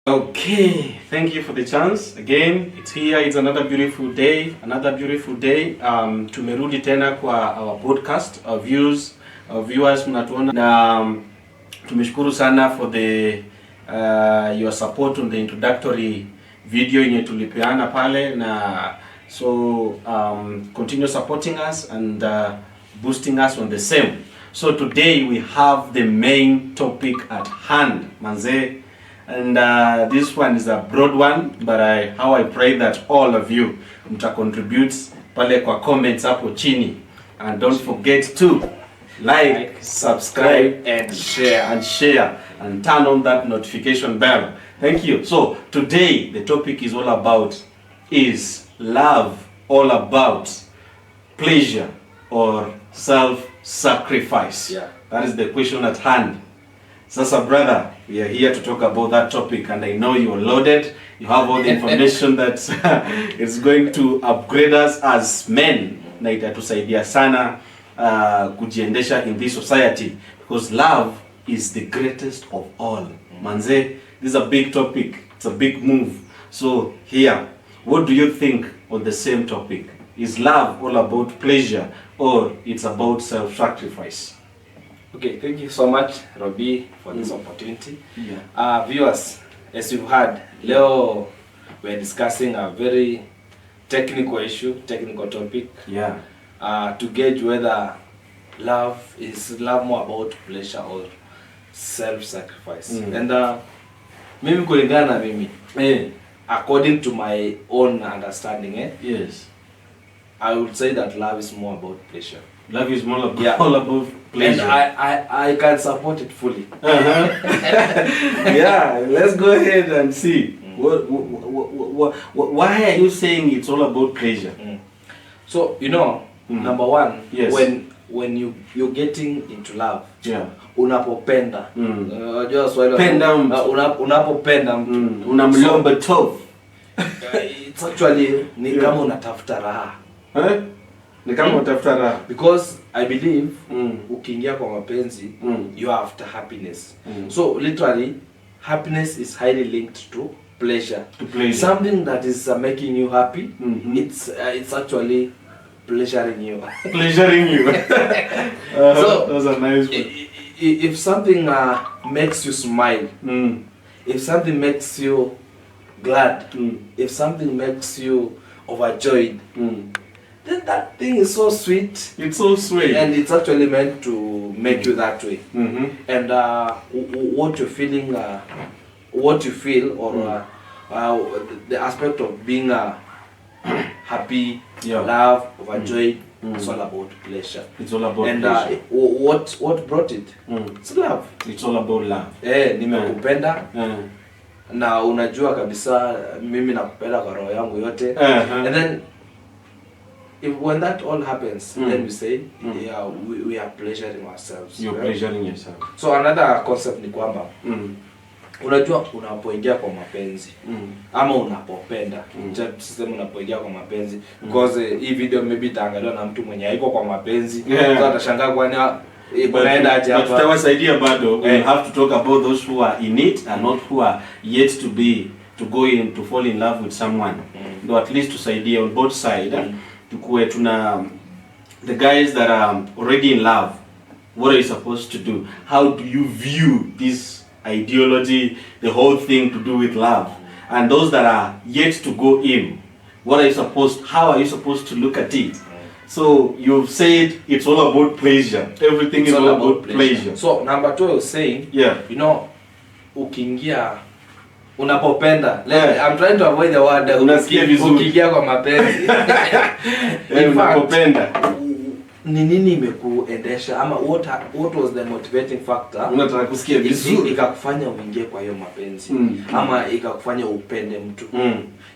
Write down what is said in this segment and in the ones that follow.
Okay, thank you for the chance. Again, it's here. It's another beautiful day. Tumerudi tena kwa our podcast, our viewers mnatuona na tumeshukuru sana for the your support on the introductory video yenye tulipeana pale na so continue supporting us and boosting us on the same. So today we have the main topic at hand, manze. And this one is a broad one, but how I pray that all of you contribute pale kwa comments hapo chini, and don't forget to like, subscribe and share and turn on that notification bell. Thank you. So today the topic is all about, is love all about pleasure or self-sacrifice? Yeah. That is the question at hand. Sasa brother, we are here to talk about that topic, and I know you're loaded. You have all the information that is going to upgrade us as men, na itatusaidia sana kujiendesha in this society, because love is the greatest of all. Manze, this is a big topic. It's a big move. So here, what do you think on the same topic? Is love all about pleasure or it's about self-sacrifice? Okay, thank you so much, Robbie, for this opportunity. Yeah. Viewers, as you've heard, Leo, we're discussing a very technical topic. Yeah. To gauge whether love is more about pleasure or self-sacrifice. And mimi kulingana na mimi, according to my own understanding, Yes. I would say that love is more about pleasure. Love is more about, all about pleasure. And I can support it fully. Yeah, let's go ahead and see. Why are you saying it's all about pleasure? So, number one, yes. when you're getting into love, yeah, unapopenda. Unapopenda mtu. Unamlomba tofu. It's actually ni kama unatafuta raha. Ni kama unatafuta raha. Because I believe ukiingia kwa mapenzi, you are after happiness. So literally, happiness is highly linked to pleasure. Something that is making you happy, it's actually pleasuring you. Pleasuring you. So that's a nice one. If something makes you smile, if something makes you glad, if something makes you overjoyed, then that thing is so sweet. It's so sweet. And it's actually meant to make you that way. And what you're feeling, what you feel, or the aspect of being happy, love, overjoyed, it's all about pleasure. It's all about and pleasure. What brought it? It's love. It's all about love. Nimekupenda. Na unajua kabisa mimi nakupenda kwa roho yangu yote. And then when that all happens, then we say, yeah, we are pleasuring ourselves. You're pleasuring yourself. So another concept ni kwamba unajua unapoingia kwa mapenzi ama unapopenda, system unapoingia kwa mapenzi, because hii video maybe itaangaliwa na mtu mwenye haiko kwa mapenzi, so atashangaa kwani unaenda aje hapa. Tutawasaidia bado. We have to talk about those who are in it and not who are yet to go in to fall in love with someone. Though at least tusaidie on both sides. Tukue tuna the guys that are already in love. What are you supposed to do? How do you view this ideology, the whole thing to do with love? And those that are yet to go in, how are you supposed to look at it? So you've said it's all about pleasure. Everything is all about pleasure. So number 2 I was saying, ukiingia unapopenda. I'm trying to avoid the word ukiingia kwa mapenzi. Unapopenda. Ni nini imekuendesha ama what was the motivating factor? Unataka kusikia vizuri ikakufanya uingie kwa hiyo mapenzi ama ikakufanya upende mtu.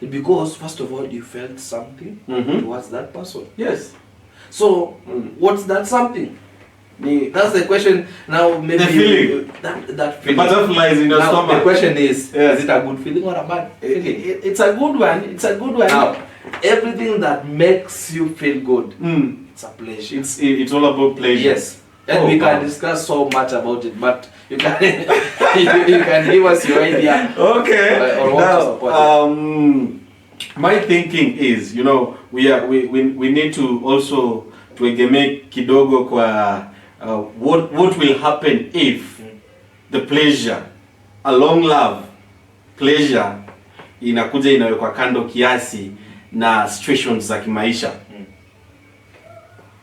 Because first of all you felt something towards that person. Yes. So what's that something? That's the question. Now maybe the feeling. That feeling. The butterflies in your stomach. The question is it a good feeling or a bad feeling? It's a good one. It's a good one. Now, everything that makes you feel good, it's a pleasure. It's all about pleasure. Yes. And we can discuss so much about it, but you can you can give us your idea. Okay. Or what to support it. My thinking is, you know, we need to also tuegemee kidogo kwa what will happen if the pleasure, a long love, pleasure inakuja inawekwa kando kiasi na situations za kimaisha.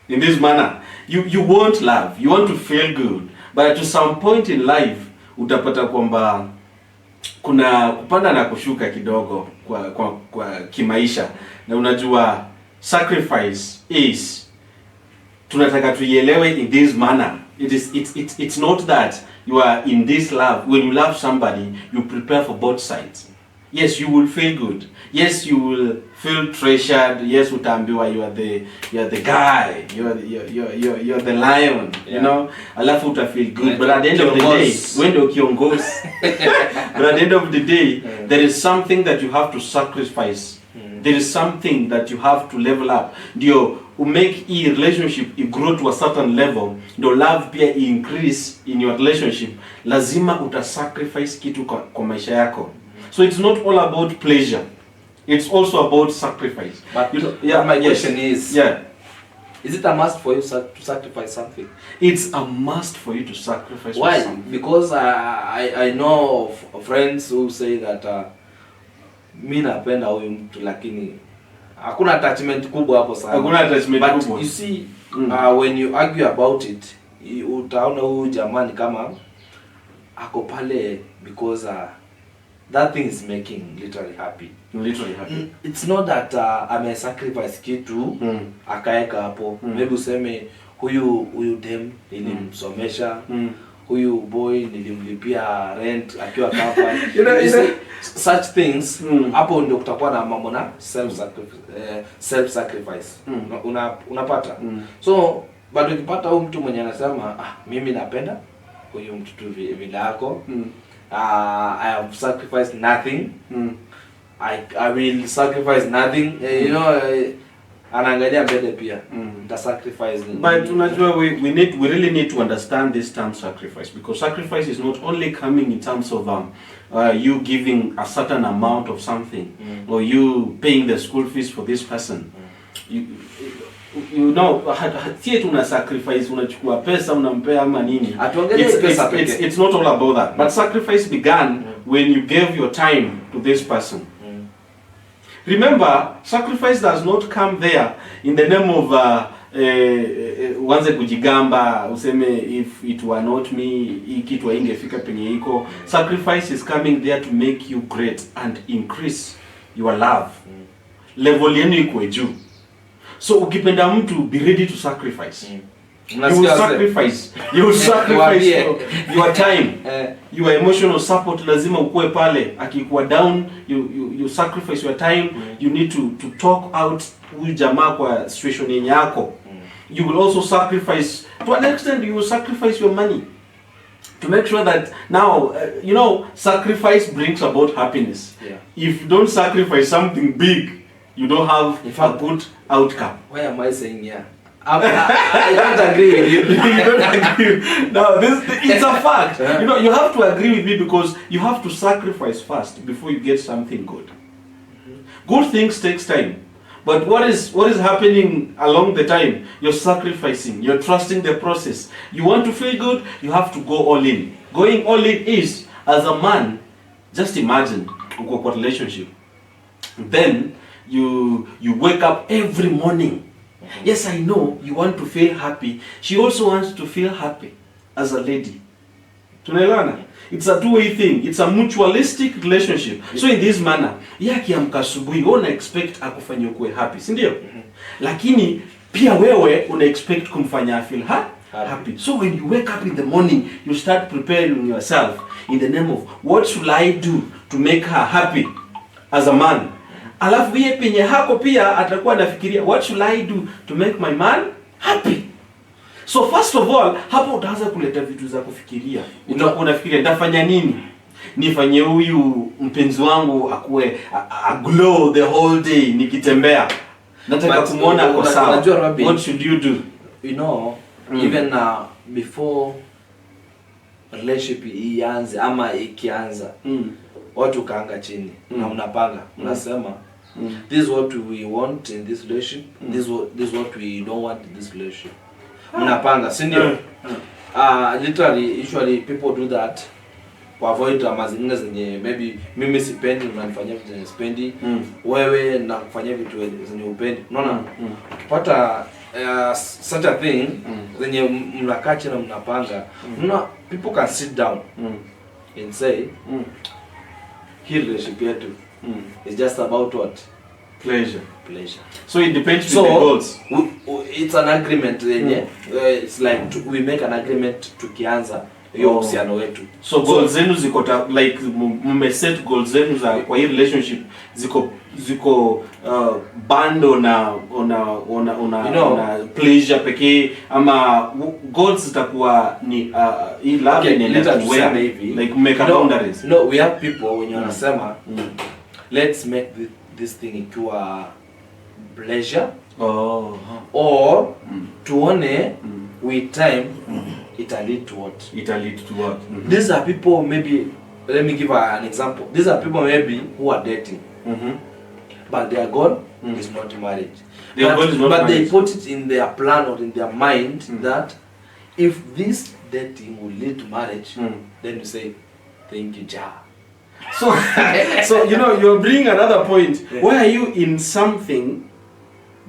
In this manner, you want love, you want to feel good, but to some point in life utapata kwamba kuna kupanda na kushuka kidogo kwa kimaisha, na unajua sacrifice is, tunataka tuielewe in this manner. It's not that you are in this love. When you love somebody, you prepare for both sides. Yes, you will feel good. Yes, you will feel treasured. Yes, utaambiwa you are the guy. You're the lion. Yeah. You know, alafu uta feel good. But at the end of the day, when do kiongozi? But at the end of the day, there is something that you have to sacrifice. There is something that you have to level up. Ndio make a relationship grow to a certain level. Ndio love pia increase in your relationship. Lazima uta sacrifice kitu kwa maisha yako. So it's not all about pleasure. It's also about sacrifice. But my question is, is it a must for you to sacrifice something? It's a must for you to sacrifice. Why? Something. Because I know of friends who say that mimi napenda huyu mtu lakini hakuna attachment kubwa hapo sana. Hakuna attachment kubwa. But you see, when you argue about it, utaona huyu jamani kama ako pale because that thing is making literally happy. Literally happy. It's not that ame sacrifice kitu akaeka hapo. Maybe useme huyu dem nilimsomesha, huyu boy nilimlipia rent akiwa kapa. You see, such things hapo ndio kutakuwa na mambo na self sacrifice. Unapata. So bado ukipata huyu mtu mwenye anasema mimi napenda huyu mtu tu vile yako. I have sacrificed nothing. I will sacrifice nothing. You know, anaangalia mbele pia. The sacrifice. But unajua we really need to understand this term sacrifice, because sacrifice is not only coming in terms of you giving a certain amount of something or you paying the school fees for this person. You know, hati tuna sacrifice, unachukua pesa unampea ama nini. It's not all about that. But sacrifice began when you gave your time to this person. Remember, sacrifice does not come there in the name of uanze kujigamba useme if it were not me hii kitu haingefika penye iko. Sacrifice is coming there to make you great and increase your love. Level yenu iko juu. So ukipenda mtu, be ready to sacrifice. You will sacrifice your time, your emotional support. Lazima ukue pale, akikuwa down, you sacrifice your time. You need to talk out huyu jamaa kwa situation yenye yako. You will also sacrifice, to an extent you will sacrifice your money to make sure that now you know, sacrifice brings about happiness. If you don't sacrifice something big, you don't have a good outcome. Why am I saying I don't agree with you. You don't agree. Now, it's a fact. You know, you have to agree with me because you have to sacrifice first before you get something good. Good things takes time. But what is happening along the time? You're sacrificing. You're trusting the process. You want to feel good, you have to go all in. Going all in is, as a man, just imagine, uko kwa relationship. Then you wake up every morning. Yes, I know you want to feel happy. She also wants to feel happy as a lady. Tunaelewana? It's a two-way thing. It's a mutualistic relationship. So in this manner, akiamka asubuhi una expect akufanye kuwe happy, si ndio? Lakini pia wewe una expect kumfanya feel happy. So when you wake up in the morning, you start preparing yourself in the name of what should I do to make her happy as a man. Alafu yeye penye hako pia atakuwa anafikiria what should I do to make my man happy. So first of all, hapo utaanza kuleta vitu za kufikiria. Utakuwa unafikiria nitafanya nini? Nifanye huyu mpenzi wangu akue glow the whole day nikitembea. Nataka kumuona kwa sawa. What should you do? You know, even before relationship ianze ama ikianza, watu kaanga chini na mnapanga, mnasema this is what we want in this relationship, this is what we don't want in this relationship. Mnapanga, si ndio? Literally, usually people do that to avoid drama zingine zenye maybe mimi sipendi, unanifanyia vitu zenye sipendi, wewe na kufanyia vitu zenye upendi. Unaona? Ukipata such a thing, zenye mnakaa chini na mnapanga, people can sit down and say, hii relationship yetu is just about what? Pleasure. So it depends on the goals. It's an agreement yenye, it's like we make an agreement tukianza hiyo uhusiano wetu. So goals zenu ziko like mmeset goals zenu za kwa hii relationship ziko bando na ona pleasure pekee, ama goals zitakuwa ni hii love like make boundaries. No, we have people when you wanasema let's make this thing ikiwa pleasure or tuone with time it'll lead to what? These are people, maybe, let me give an example. These are people maybe who are dating, but their goal is not marriage. But they put it in their plan or in their mind that if this dating will lead to marriage, then you say, thank you, Jah. So you know, you're bringing another point. Why are you in something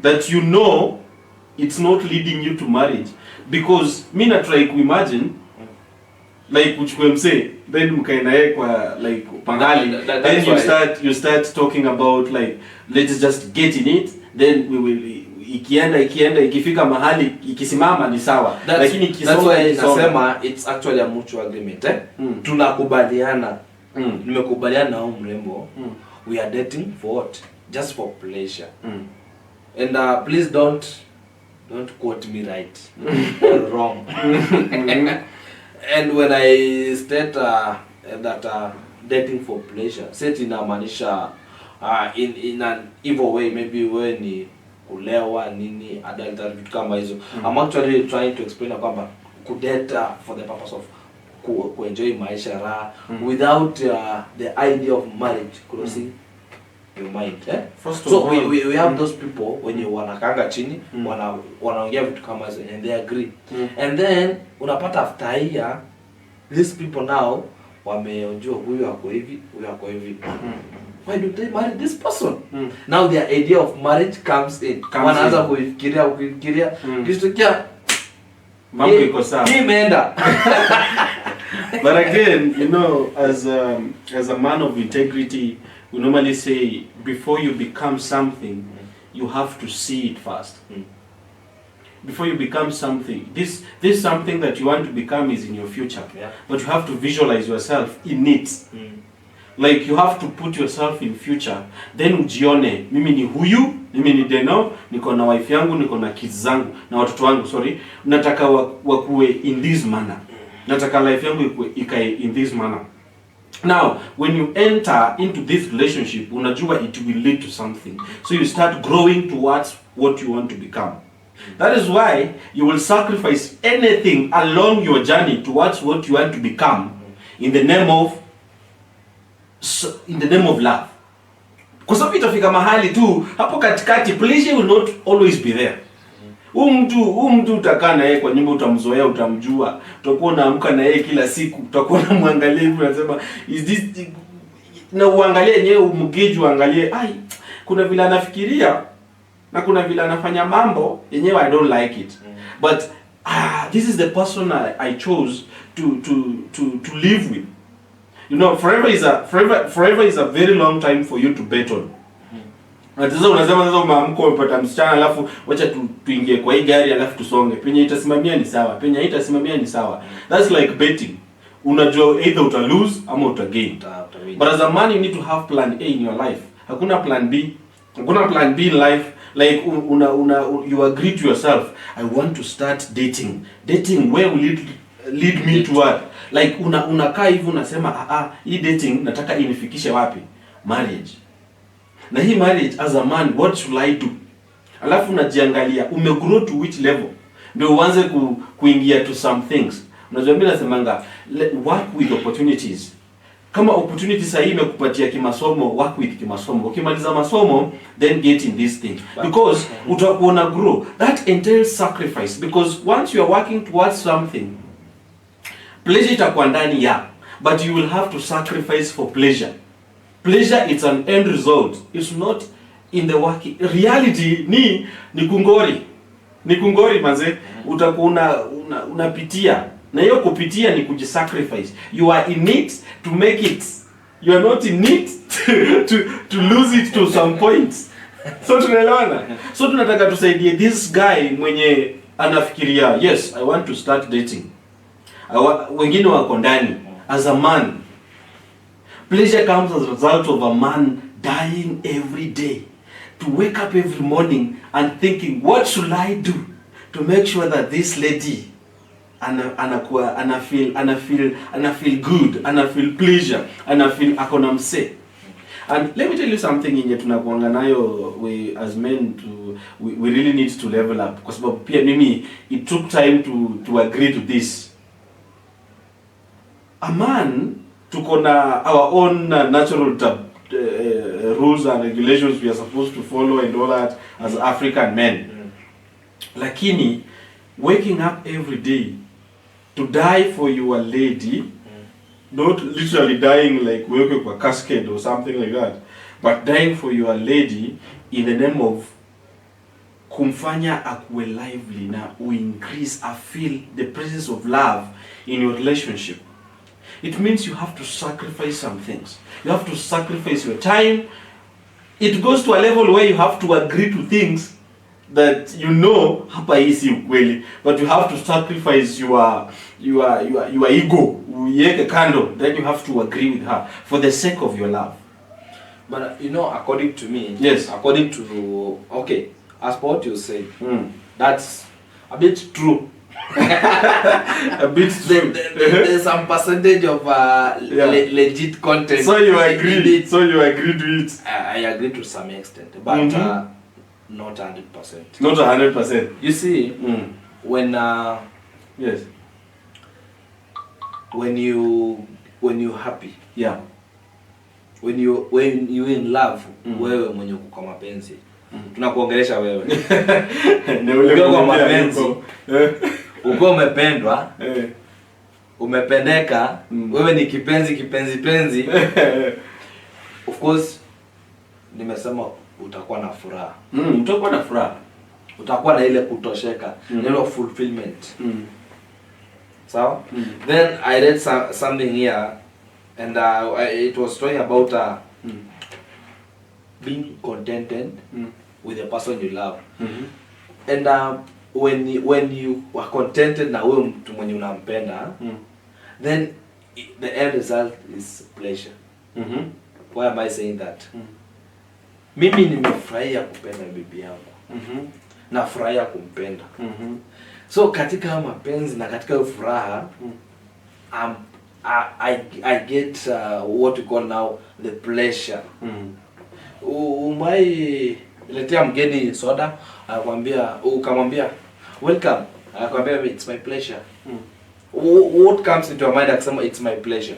that you know it's not leading you to marriage? Because me na try to imagine like uchukue mse then mkaenda yeye kwa like pangali, then you start talking about like let's just get in it, then we will ikienda ikifika mahali ikisimama ni sawa, lakini kisoma nasema it's actually a mutual agreement, tunakubaliana, nimekubaliana na mrembo, we are dating for what? Just for pleasure. And please don't quote me right or wrong. And when I state that dating for pleasure, set inamaanisha in an evil way, maybe when ni kulewa nini adultery vitu kama hizo. I'm actually trying to explain kwamba kudate for the purpose of enjoy maisha raha without the idea of marriage crossing your mind. So we have those people when you wanakanga chini, wanaongea vitu kama hizo and they agree. And then unapata after a year, these people now wameonjua huyu ako hivi, huyu ako hivi. Why don't they marry this person? Now their idea of marriage comes in. Wanaanza kufikiria kistukia mambo iko sawa. Imeenda. But again, you know, as a man of integrity, we normally say before you become something, you have to see it first. Before you become something, this something that you want to become is in your future, but you have to visualize yourself in it. Like you have to put yourself in future, then ujione, mimi ni huyu, mimi ni Deno, niko na wife yangu, niko na kids zangu, na watoto wangu, sorry, nataka wakue in this manner. Nataka life yangu ikae in this manner. Now, when you enter into this relationship, unajua it will lead to something. So you start growing towards what you want to become. That is why you will sacrifice anything along your journey towards what you want to become in the name of love. Kwa sababu itafika mahali tu hapo katikati, pleasure will not always be there. Huyu mtu utakaa na yeye kwa nyumba, utamzoea, utamjua, utakuwa unaamka na yeye kila siku, utakuwa unamwangalia hivi unasema is this, na uangalie yenyewe, umgeju uangalie, kuna vile anafikiria na kuna vile anafanya mambo yenyewe, I don't like it. But this is the person I chose to live with. You know, forever is a very long time for you to bet on. Sasa unasema sasa umeamka umepata msichana, alafu wacha tuingie kwa hii gari alafu tusonge. Penye itasimamia ni sawa, penye haitasimamia ni sawa. That's like betting. Unajua either uta lose ama uta gain. But as a man you need to have plan A in your life. Hakuna plan B. Hakuna plan B in life. Like you agree to yourself, I want to start dating. Dating where will it lead me to what? Like unakaa hivi unasema hii dating nataka inifikishe wapi? Marriage. Na hii marriage as a man, what should I do? Alafu unajiangalia umegrow to which level? ndio uanze kuingia to some things. Unajua mimi nasemanga work with opportunities. Kama opportunity sahihi imekupatia kimasomo, work with kimasomo. Ukimaliza masomo, then get in this thing. Because utakuona grow. That entails sacrifice. Because once you are working towards something, pleasure itakuwa ndani ya, but you will have to sacrifice for pleasure. Pleasure, it's an end result. It's not in the working. Reality ni kungori. Ni kungori manze. Utakuwa unapitia. Na hiyo kupitia ni kujisacrifice. You are in it to make it. You are not in it to lose it to some point. So tunaelewana. So tunataka tusaidie this guy mwenye anafikiria, yes, I want to start dating. Wengine wako ndani as a man. Pleasure comes as a result of a man dying every day. To wake up every morning and thinking, what should I do to make sure that this lady ana feel good, ana feel pleasure, ana feel akona mse. And let me tell you something yenye tunakuanga nayo we as men we really need to level up, kwa sababu pia mimi it took time to agree to this. A man tuko na our own natural rules and regulations we are supposed to follow and all that as African men. Lakini waking up every day to die for your lady, not literally dying like weke kwa casket or something like that, but dying for your lady in the name of kumfanya akuwe lively na increase feel the presence of love in your relationship. It means you have to sacrifice some things. You have to sacrifice your time. It goes to a level where you have to agree to things that hapa hii si ukweli, but you have to sacrifice your ego, uiweke kando, then you have to agree with her for the sake of your love. But according to me, yes, according to as per what you say, that's a bit true. A bit true. There's some percentage of legit content. So you agree? So you agree to it? I agree to some extent, but not 100%. Not 100%. You see, when yes, when you happy, yeah, when you in love, wewe mwenye uko kwa mapenzi, tunakuongelesha wewe. Uko kwa mapenzi, uko umependwa, umependeka, wewe ni kipenzi. Of course, nimesema utakuwa na furaha. Utakuwa na furaha. Utakuwa na ile kutosheka, ile fulfillment. So, then I read something here, and it was talking about being contented with the person you love. And when you are contented na wewe mtu mwenye unampenda, then the end result is pleasure. Why am I saying that? Mimi nimefurahia kupenda bibi yangu. Nafurahia kumpenda. So katika mapenzi na katika furaha, I get what you call now the pleasure. Umai letea mgeni soda, ukamwambia welcome, akwambia it's my pleasure. What comes into your mind akisema it's my pleasure?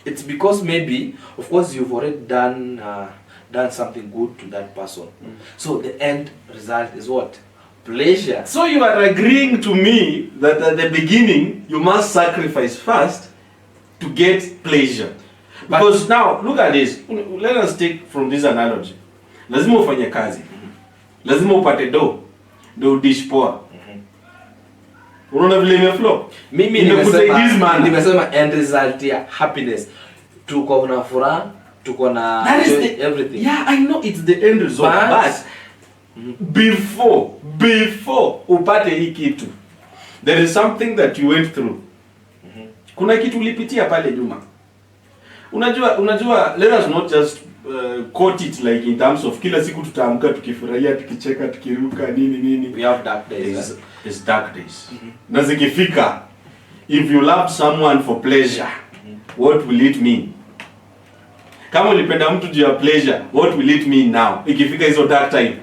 It's because maybe, of course, you've already done something good to that person. So the end result is what? Pleasure. So you are agreeing to me that at the beginning you must sacrifice first to get pleasure. Because now look at this. Let us take from this analogy. Lazima ufanye kazi. Lazima upate do dish poa. Unaona vile imeflow? Mimi nimesema end result ya happiness. Tuko na furaha, tuko na everything. Yeah, I know it's the end result, but before upate hii kitu, there is something that you went through. Kuna kitu ulipitia pale nyuma. Unajua let us not just quote it like in terms of kila siku tutaamka tukifurahia, tukicheka, tukiruka nini. We have dark days. It's dark days. Na zikifika, if you love someone for pleasure, what will it mean? Kama ulipenda mtu juu ya pleasure, what will it mean now? Ikifika hizo dark time.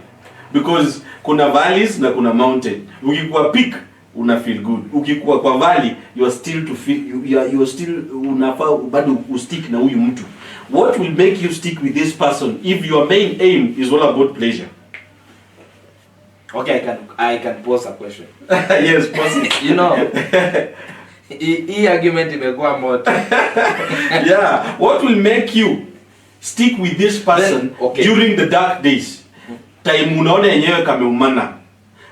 Because kuna valleys na kuna mountain. Ukikuwa peak una feel good. Ukikuwa kwa valley you are still to feel you are still unafaa bado ustick na huyu mtu. What will make you stick with this person if your main aim is all about pleasure? Okay, I can pose a question. Yes, pose it. You know, hii argument imekuwa moto. Yeah, what will make you stick with this person Then, okay, during the dark days? Time unaona yenyewe kameumana.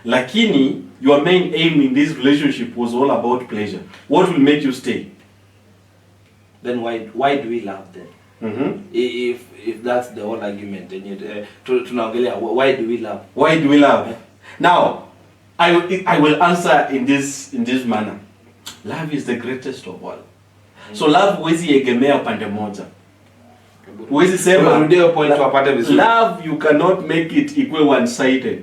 Lakini your main aim in this relationship was all about pleasure. What will make you stay? Then why do we love them? If that's the whole argument, and tunaongelea why do we love? Why do we love? Now, I will answer in this manner. Love is the greatest of all. So love huwezi egemea upande moja. Huwezi sema ndio point wapate vizuri. Love you cannot make it equal one sided.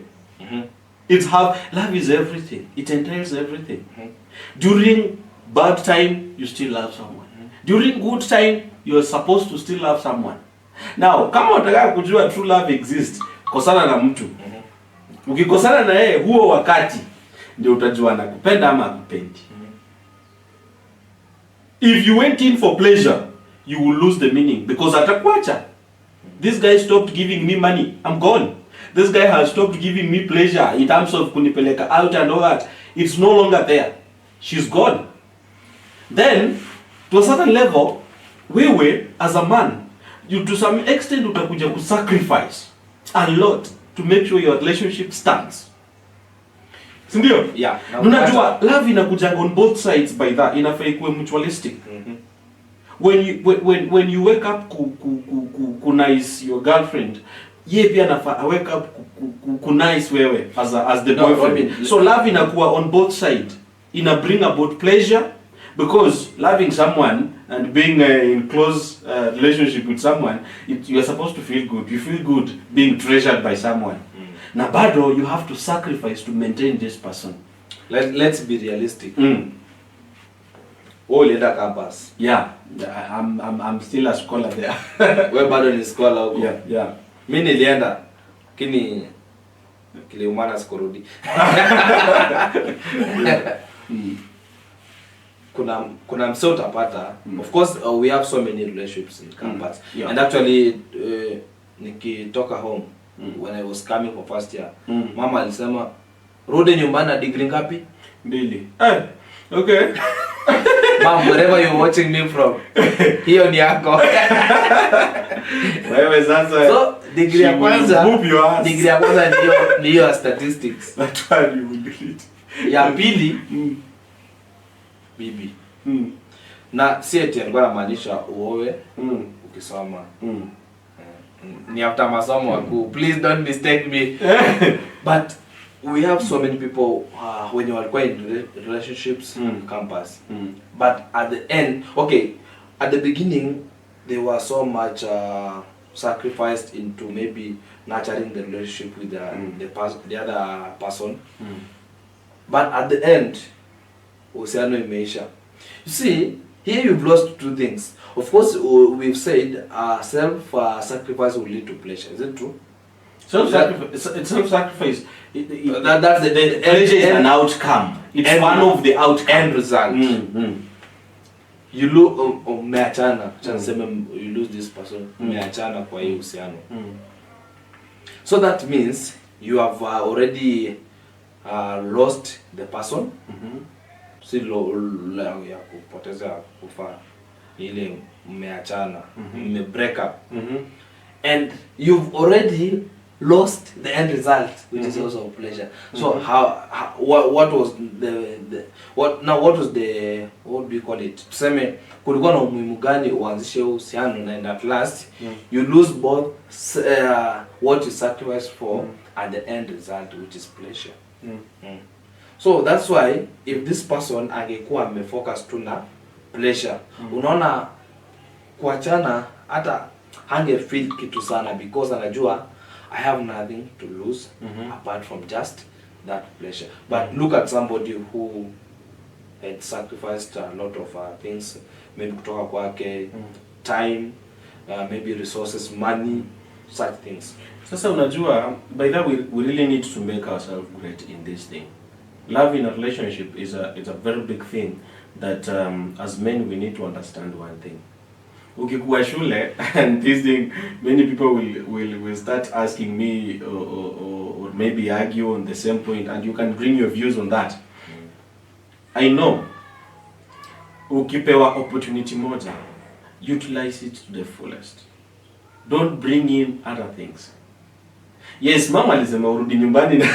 Love is everything. It entails everything. During bad time you still love someone. During good time you are supposed to still love someone. Now, kama unataka kujua true love exists, kosana na mtu. Ukikosana na yeye huo wakati ndio utajua anakupenda ama hakupendi. If you went in for pleasure, you will lose the meaning because atakuacha. This guy stopped giving me money, I'm gone. This guy has stopped giving me pleasure in terms of kunipeleka out and all that. It's no longer there. She's gone. Then, to a certain level, wewe as a man, you to some extent utakuja ku sacrifice a lot to make sure your relationship stands. Sindio? Yeah. Unajua love inakujanga on both sides by that. Inafaa ikuwe mutualistic. When you wake up ku nice your girlfriend, ye pia nafaa wake up ku nice wewe as the boyfriend. So love inakuwa on both sides. Ina bring about pleasure because loving someone and being in close relationship with someone, you are supposed to feel good. You feel good being treasured by someone. Na bado you have to sacrifice to maintain this person. Let's be realistic. Ulienda campus. Yeah, I'm still a scholar there. Wewe bado ni scholar huko. Yeah. Mimi nilienda lakini kiliumana sikurudi. Kuna mseo utapata. Of course we have so many relationships in campus. Yeah. And actually nikitoka home when I was coming for first year, mama alisema rudi nyumbani na degree ngapi? 2. Okay. Mom, wherever you're watching me from, hiyo ni yako. Wewe sasa. So degree ya kwanza ni hiyo statistics. That's why you will delete. Ya pili bibi. Na si eti alikuwa anamaanisha uowe ukisoma. Ni after masomo wako. Please don't mistake me. But we have so many people when you are in relationships campus. But at the end, okay, at the beginning they were so much sacrificed into maybe nurturing the relationship with the other person. But at the end, uhusiano imeisha. You see, here you've lost two things. Of course, we've said self-sacrifice will lead to pleasure. Is it true? Self-sacrifice. That's the pleasure is an outcome. It's one of the end result. You lose umeachana. You lose this person. Umeachana kwa hiyo uhusiano. So that means you have already lost the person. Si ya kupoteza kufa ile mmeachana, mme break up. And you've already lost the end result, which is also pleasure. So what was what do you call it? Tuseme kulikuwa na umuhimu gani uanzishe uhusiano and at last you lose both what you sacrifice for and the end result, which is pleasure. So that's why if this person angekuwa amefocus tu na pleasure, unaona kuachana hata hange feel kitu sana because anajua I have nothing to lose apart from just that pleasure. But look at somebody who had sacrificed a lot of things, maybe kutoka kwake, time, maybe resources, money, such things. Sasa unajua, by that we really need to make ourselves great in this thing. Love in a relationship is a very big thing that as men we need to understand one thing. Ukikuwa shule and this thing, many people will start asking me or maybe argue on the same point, and you can bring your views on that. I know ukipewa opportunity moja, utilize it to the fullest. Don't bring in other things. Yes, mama alisema urudi nyumbani na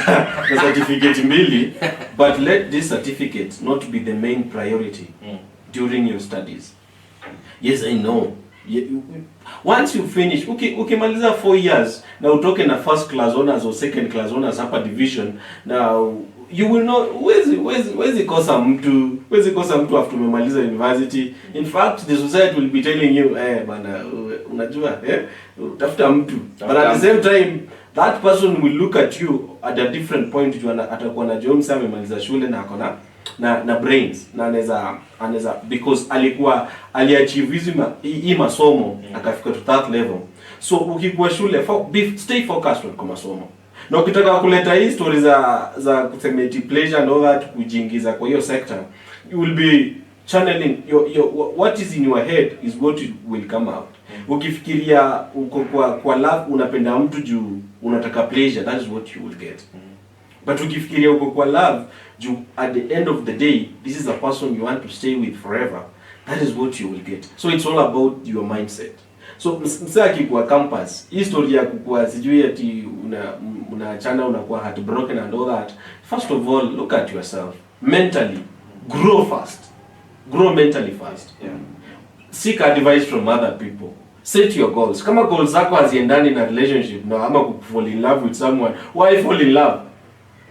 certificate mbili, but let this certificate not be the main priority during your studies. Yes, I know. Once you finish, ukimaliza 4 years na utoke na first class honors or second class honors upper division, now you will know wezi kosa mtu after umemaliza university. In fact, the society will be telling you bana unajua utafuta mtu, but at the same time that person will look at you at a different point. Atakuwa na John Sam amemaliza shule na akona na brains na anaweza because aliachieve hii masomo akafika to that level. So ukikuwa shule stay focused on masomo. Na ukitaka kuleta hii story za kusemeti pleasure and all that kujiingiza kwa hiyo sector, you will be channeling your what is in your head is what will come out. Ukifikiria uko kwa love unapenda mtu juu unataka pleasure, that is what you will get. But ukifikiria uko kwa love juu at the end of the day this is a person you want to stay with forever, that is what you will get. So it's all about your mindset. So msaki kwa campus, history ya kukua sijui ati unaachana unakuwa heartbroken and all that. First of all, look at yourself. Mentally, grow fast. Grow mentally fast. Yeah. Seek advice from other people. Set your goals. Kama goals zako haziendani na relationship na ama fall in love with someone, why fall in love?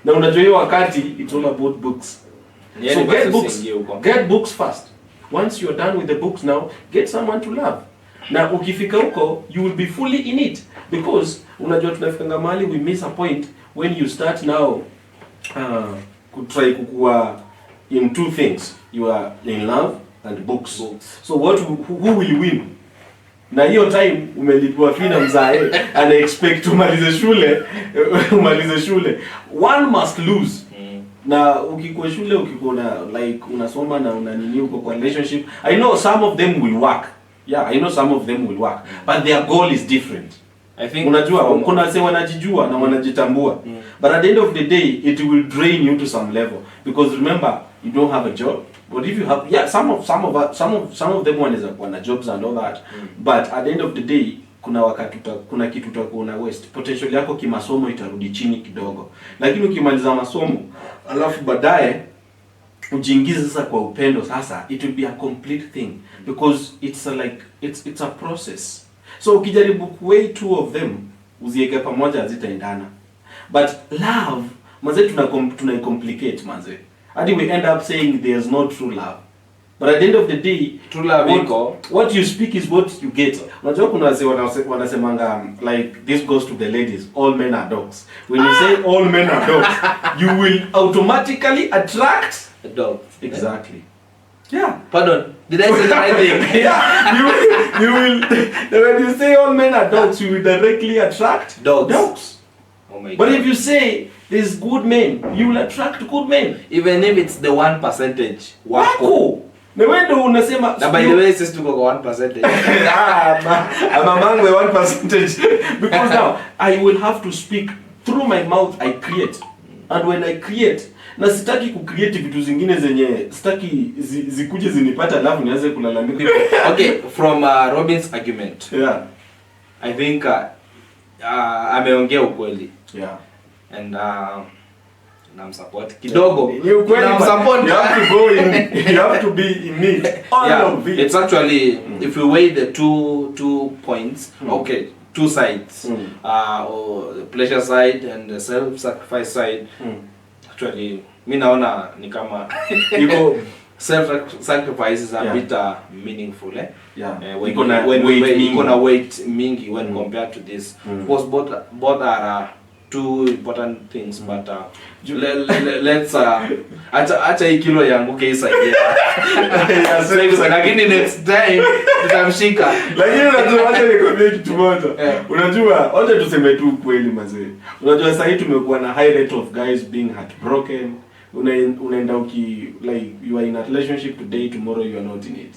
Na unajua hiyo wakati it's all about books. Yeah, so get books first. Once you're done with the books now, get someone to love. Na ukifika huko you will be fully in it, because unajua tunafika mahali we miss a point when you start now try kukua in two things. You are in love and books. So who will win? Na hiyo time umelipwa fina mzae and expect umalize shule one must lose. Na ukikuwa shule ukikuwa like unasoma na unanini huko kwa relationship, I know some of them will work. Yeah, I know some of them will work, but their goal is different. I think unajua kuna wase wanajijua na wanajitambua, but at the end of the day it will drain you to some level, because remember you don't have a job. But if you have some of them wana jobs and all that, but at the end of the day kuna wakati kuna kitu utakuwa na waste. Potential yako kimasomo itarudi chini kidogo, lakini ukimaliza masomo alafu baadaye ujiingize sasa kwa upendo, sasa it will be a complete thing, because it's a process. So ukijaribu kuweigh two of them uziweke pamoja zitaendana, but love manze tunaicomplicate manze hadi we end up saying there's no true love. But at the end of the day, true love what you speak is what you get. Unajua kuna wase wanasemanga like this goes to the ladies, all men are dogs. When you say all men are dogs, you will automatically attract a dog. Exactly. Yeah. Pardon. Did I say the right thing? Yeah. You will. When you say all men are dogs, you will directly attract dogs. Oh my God. But if you say there's good men, you will attract good men. Even if it's the 1% wako. Na wewe ndio unasema. Na by the way, sisi tuko kwa 1%. I'm among the 1%. Because now I will have to speak through my mouth. I create, and when I create, na sitaki kucreate vitu zingine zenye sitaki zikuje zinipata alafu nianze kulalamika. Okay, from Robin's argument, yeah, I think ameongea ukweli. Yeah. And namsupport kidogo. Ni ukweli, namsupport. You have to go in. You have to be in it. All of it. It's actually if we weigh the two points, okay, two sides, or the pleasure side and the self-sacrifice side. Actually, mi naona ni kama self-sacrifice is a bit meaningful, eh? Yeah. When gonna weight mingi when compared to this. Of course, both are two important things, but let's acha hii kilo yanguke isaidia. Lakini next time tutamshika. Lakini unajua acha nikwambie kitu moja. Unajua acha tuseme tu kweli mazee. Unajua sasa hivi tumekuwa na high rate of guys being heartbroken, unaenda like you are in a relationship today, tomorrow you are not in it.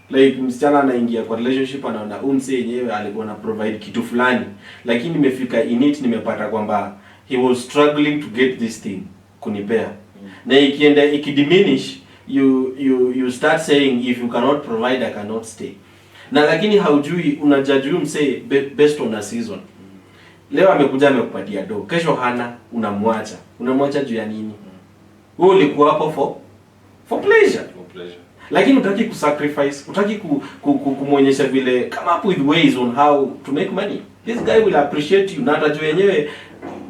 Like msichana anaingia kwa relationship anaona umse yenyewe alikuwa na provide kitu fulani, lakini nimefika in it nimepata kwamba he was struggling to get this thing kunipea. Na ikienda ikidiminish, you start saying if you cannot provide I cannot stay. Na lakini haujui, unajudge huyu mse based on a season. Leo amekuja amekupatia do, kesho hana, unamwacha juu ya nini? Wewe ulikuwa hapo for pleasure. Lakini utaki kusacrifice, utaki kumuonyesha vile come up with ways on how to make money. This guy will appreciate you. Na atajua yenyewe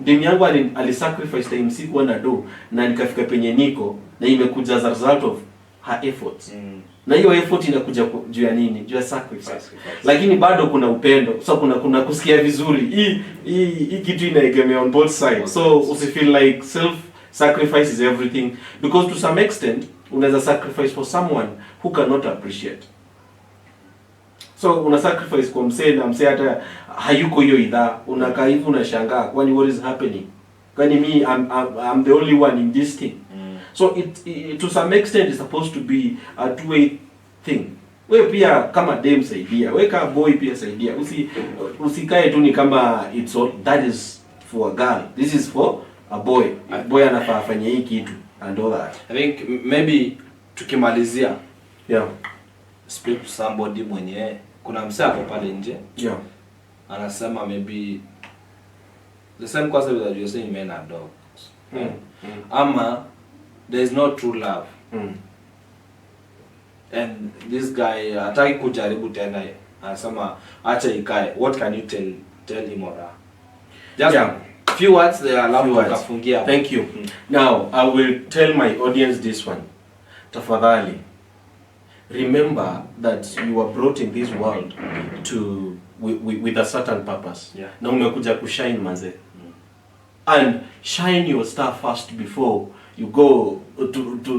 demu yangu alisacrifice time siku na do na nikafika penye niko, na imekuja as a result of her efforts. Na hiyo effort inakuja juu ya nini? Juu ya sacrifice. Lakini bado kuna upendo. So kuna kusikia vizuri. Hii kitu inaegemea on both sides. So usifeel like self sacrifice is everything, because to some extent unaweza sacrifice for someone who cannot appreciate. So una sacrifice kwa msee na msee hata hayuko hiyo idhaa, unakaa hivi unashangaa kwani what is happening? Kwani me I'm the only one in this thing. So it to some extent is supposed to be a two-way thing. Wewe pia kama dem saidia, wewe kama boy pia saidia. Usikae tu ni kama it's all that is for a girl. This is for a boy. A boy anafaa afanye hii kitu and all that. I think maybe tukimalizia, yeah, speak to somebody mwenye kuna msee hapo pale nje, yeah, anasema maybe the same concept that you're saying, men are dogs. Ama there is no true love. And this guy hataki kujaribu tena, anasema acha ikae. What can you tell him or her? Just few words they are allowed to kafungia. Thank you. Now I will tell my audience this one. Tafadhali, remember that you were brought in this world to with a certain purpose. Yeah. Na umekuja kushine manze. And shine your star first before you go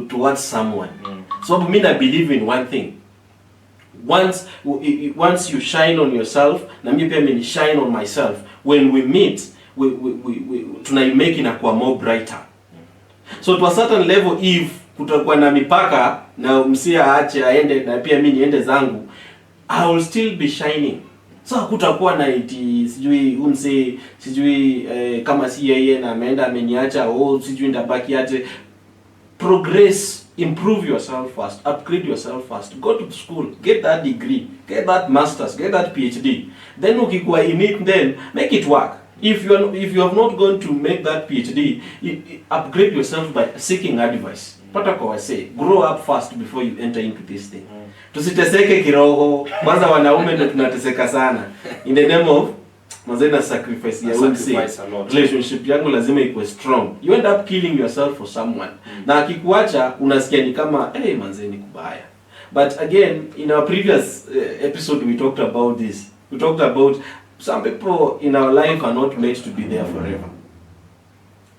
towards someone. So I mean, I believe in one thing. Once you shine on yourself, na mimi pia mimi shine on myself. When we meet, we tunaimake inakuwa more brighter. So to a certain level, if kutakuwa na mipaka na msia aache aende na pia mimi niende zangu, I will still be shining. So hakutakuwa na iti sijui umse sijui kama si yeye na ameenda ameniacha, sijui ndabaki aje. Progress, improve yourself first, upgrade yourself first, go to school, get that degree, get that masters, get that PhD. Then ukikuwa in it, then make it work. If you have not gone to make that PhD, upgrade yourself by seeking advice. Pata kwa wase, grow up first before you enter into this thing. Tusiteseke kiroho, kwanza wanaume ndio tunateseka sana. In the name of mazena sacrifice ya umsi. Relationship yangu lazima ikuwe strong. You end up killing yourself for someone. Na akikuacha unasikia ni kama manzeni kubaya. But again, in our previous episode we talked about this. We talked about some people in our life are not meant to be there forever.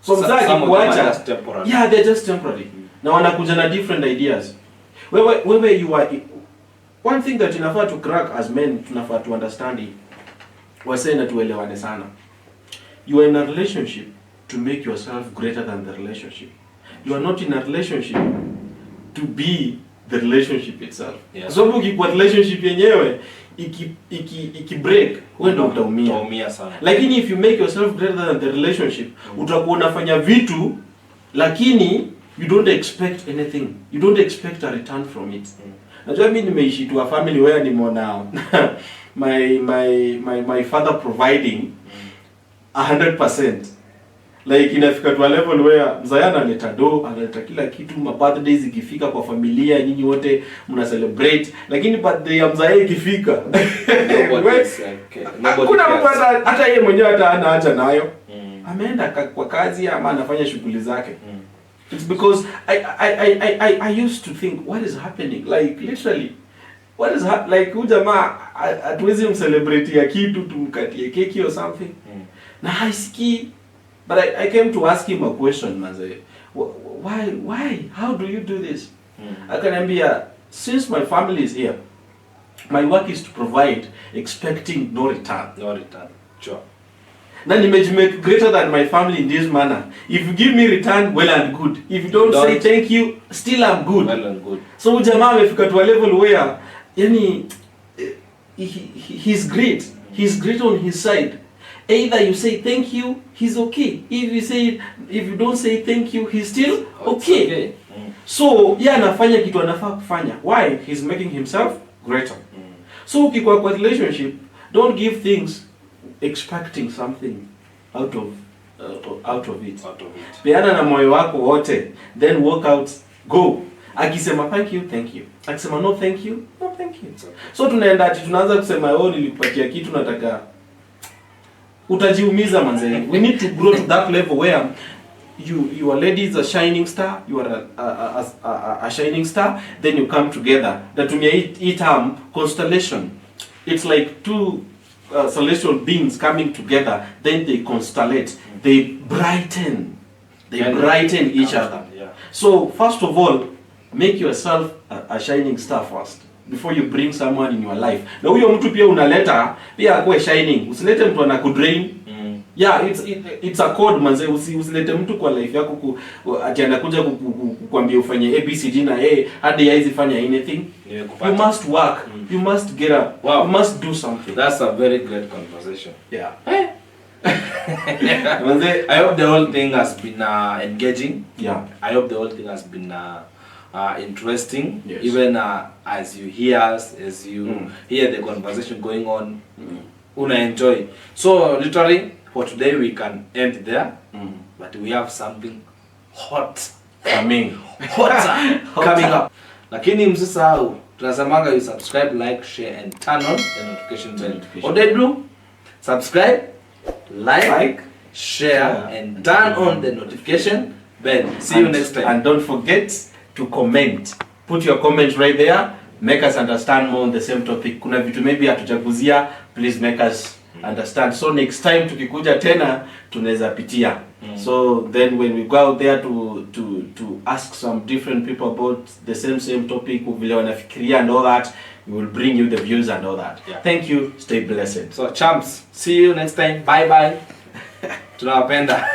So akikuacha, yeah, they're just temporary. Na wanakuja na different ideas. Wewe you are, one thing that tunafaa to crack as men, tunafaa to understand it. Wase na tuelewane sana. You are in a relationship to make yourself greater than the relationship. You are not in a relationship to be the relationship itself. Yeah. So ukikuwa relationship yenyewe iki break, wewe ndio utaumia sana. Lakini if you make yourself greater than the relationship, utakuwa unafanya vitu lakini you don't expect anything. You don't expect a return from it. Najua mimi nimeishi to a family where nimeona my father providing 100%. Like inafika to a level where mzaya analeta analeta kila kitu, birthdays ikifika kwa familia nyinyi wote mna celebrate, lakini birthday ya mzaya ikifika hakuna mtu hata yeye mwenyewe hata anaacha nayo. Ameenda kwa kazi ama anafanya shughuli zake. It's because I used to think, what is happening? Like literally, what is like huyu jamaa atuwezi mcelebrate ya kitu tumkatie keki or something. Na haisiki. But I came to ask him a question, manze. Why? How do you do this? Akaniambia, since my family is here, my work is to provide, expecting no return. No return. Sure. na nimejimake greater than my family in this manner. If you give me return, well and good. If you don't say thank you, still I'm good. Well and good. So jamaa amefika to a level where yani he's great. He's great on his side. Either you say thank you, he's okay. If you don't say thank you, he's still okay. So yeah, anafanya kitu anafaa kufanya. Why? He's making himself greater. So ukikuwa kwa relationship, don't give things expecting something out of it. Peana na moyo wako wote, then walk out, go. Akisema thank you, thank you. Akisema no thank you, no thank you. So tunaanza kusema nilikupatia kitu nataka, utajiumiza manze. We need to grow to that level where your lady is a shining star, you are a shining star, then you come together. Natumia hii term constellation. It's like two celestial beings coming together, then they constellate, they brighten each other. Yeah. So first of all, make yourself a shining star first before you bring someone in your life. Na huyo mtu pia unaleta pia akuwe shining. Usilete mtu anakudrain. Yeah, it's a code manze. Usilete mtu kwa life yako ati anakuja kukuambia ufanye ABCD na hadi haizi fanya anything. You must work. You must get up. Wow. You must do something. That's a very great conversation. Yeah. Manze, I hope the whole thing has been engaging. Yeah. I hope the whole thing has been interesting. Yes. Even as you hear us, as you hear the conversation going on, una enjoy. So literally, for today we can end there, but we have something hot Coming. hotter coming up. Lakini msisahau, tunasemaga you subscribe, like, share and turn on the notification bell. What they do? Subscribe, like, share and turn on the notification bell. See you next time. And don't forget to comment. Put your comments right there. Make us understand more on the same topic. Kuna vitu maybe hatujaguzia, please make us understand. So next time tukikuja tena tunaweza pitia. So then when we go out there to ask some different people about the same topic, vile wanafikiria and all that, we will bring you the views and all that. Yeah. Thank you. Stay blessed. So champs, see you next time. Bye bye. Tunawapenda.